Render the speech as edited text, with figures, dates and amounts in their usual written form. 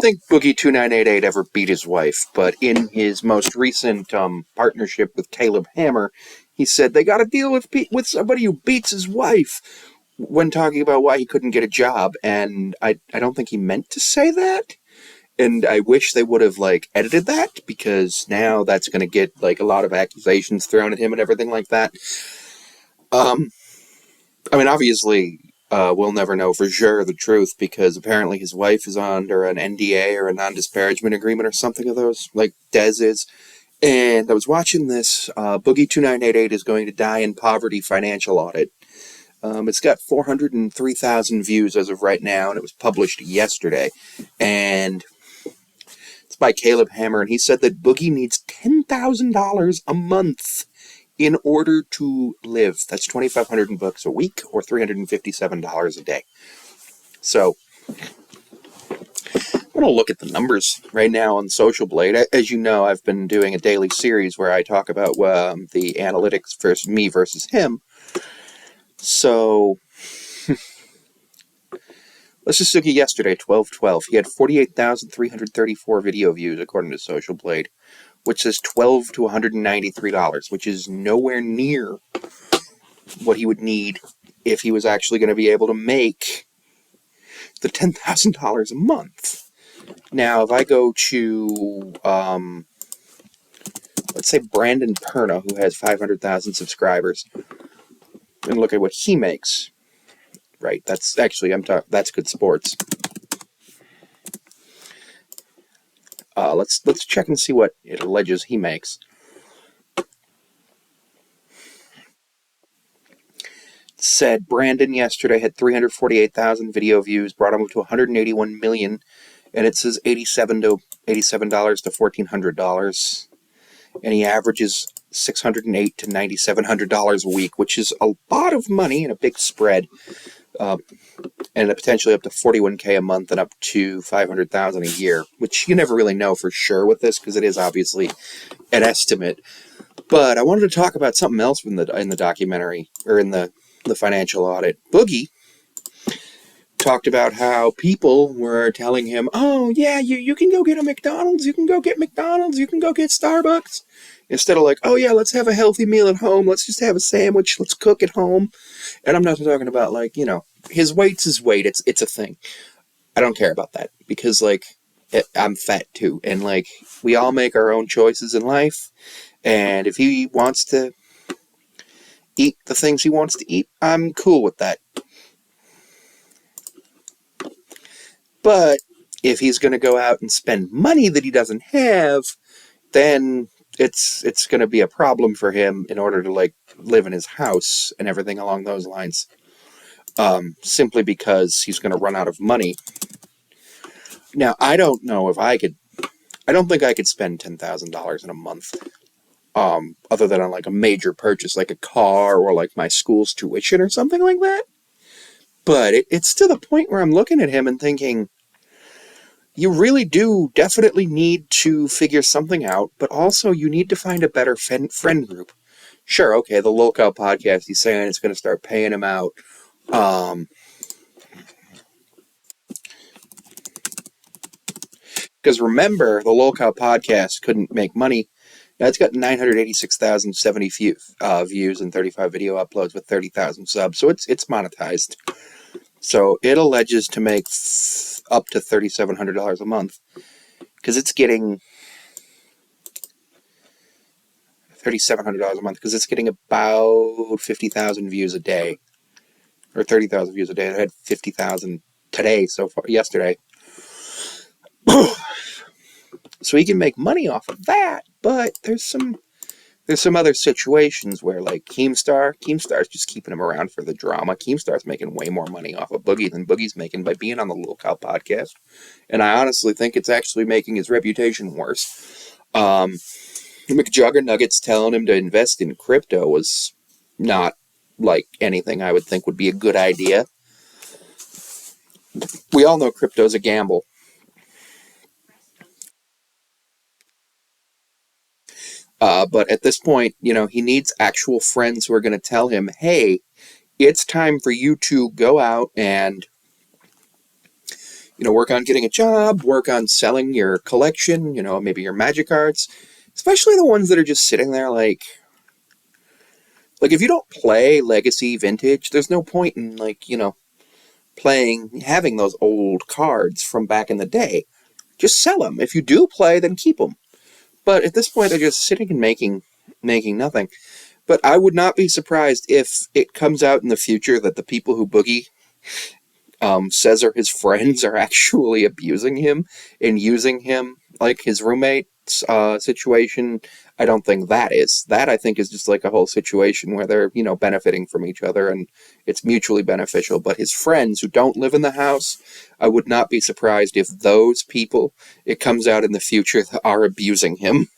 think Boogie2988 ever beat his wife, but in his most recent partnership with Caleb Hammer, he said they got to deal with somebody who beats his wife when talking about why he couldn't get a job, and I don't think he meant to say that. And I wish they would have, like, edited that, because now that's going to get, like, a lot of accusations thrown at him and everything like that. I mean, obviously, we'll never know for sure the truth, because apparently his wife is under an NDA or a non-disparagement agreement or something of those, like Dez is. And I was watching this, Boogie2988 is going to die in poverty financial audit. It's got 403,000 views as of right now, and it was published yesterday. And it's by Caleb Hammer, and he said that Boogie needs $10,000 a month in order to live. That's $2,500 a week, or $357 a day. So, I'm going to look at the numbers right now on Social Blade. As you know, I've been doing a daily series where I talk about the analytics versus me versus him. So, let's just look at yesterday, 12/12. He had 48,334 video views, according to Social Blade, which is $12 to $193, which is nowhere near what he would need if he was actually going to be able to make the $10,000 a month. Now, if I go to, let's say Brandon Perna, who has 500,000 subscribers, and look at what he makes. Right, that's actually, that's good sports. Let's check and see what it alleges he makes. It said Brandon yesterday had 348,000 video views, brought him up to 181 million, and it says $87 to $1,400, and he averages $608 to $9,700 a week, which is a lot of money and a big spread. And potentially up to $41K a month and up to $500,000 a year, which you never really know for sure with this, because it is obviously an estimate. But I wanted to talk about something else in the documentary, or in the financial audit. Boogie talked about how people were telling him, oh yeah, you can go get a McDonald's, you can go get McDonald's, you can go get Starbucks. Instead of like, oh yeah, let's have a healthy meal at home, let's just have a sandwich, let's cook at home. And I'm not talking about, like, you know, his weight's his weight, it's a thing. I don't care about that, because, like, I'm fat too, and, like, we all make our own choices in life, and if he wants to eat the things he wants to eat, I'm cool with that. But if he's going to go out and spend money that he doesn't have, then it's going to be a problem for him in order to, like, live in his house and everything along those lines. Simply because he's going to run out of money. Now, I don't know if I could... I don't think I could spend $10,000 in a month. Other than on, like, a major purchase, like a car or, like, my school's tuition or something like that. But it's to the point where I'm looking at him and thinking, you really do definitely need to figure something out, but also you need to find a better friend group. Sure, okay, the Lolcow podcast, he's saying it's going to start paying him out. Because remember, the Lolcow podcast couldn't make money. Now, it's got 986,070 views and 35 video uploads with 30,000 subs, so it's monetized. So it alleges to make up to $3,700 a month, because it's getting $3,700 a month, because it's getting about 50,000 views a day, or 30,000 views a day. I had 50,000 today so far, yesterday. So he can make money off of that, but there's some other situations where, like, Keemstar's just keeping him around for the drama. Keemstar's making way more money off of Boogie than Boogie's making by being on the Lolcow podcast. And I honestly think it's actually making his reputation worse. McJuggernuggets telling him to invest in crypto was not, like, anything I would think would be a good idea. We all know crypto's a gamble. But at this point, you know, he needs actual friends who are going to tell him, hey, it's time for you to go out and work on getting a job, work on selling your collection, maybe your magic cards, especially the ones that are just sitting there like if you don't play Legacy Vintage, there's no point in having those old cards from back in the day. Just sell them. If you do play, then keep them. But at this point, they're just sitting and making nothing. But I would not be surprised if it comes out in the future that the people who Boogie says are his friends are actually abusing him and using him like his roommate situation. I don't think that is. That, I think, is just like a whole situation where they're, benefiting from each other and it's mutually beneficial. But his friends who don't live in the house, I would not be surprised if those people, it comes out in the future, are abusing him.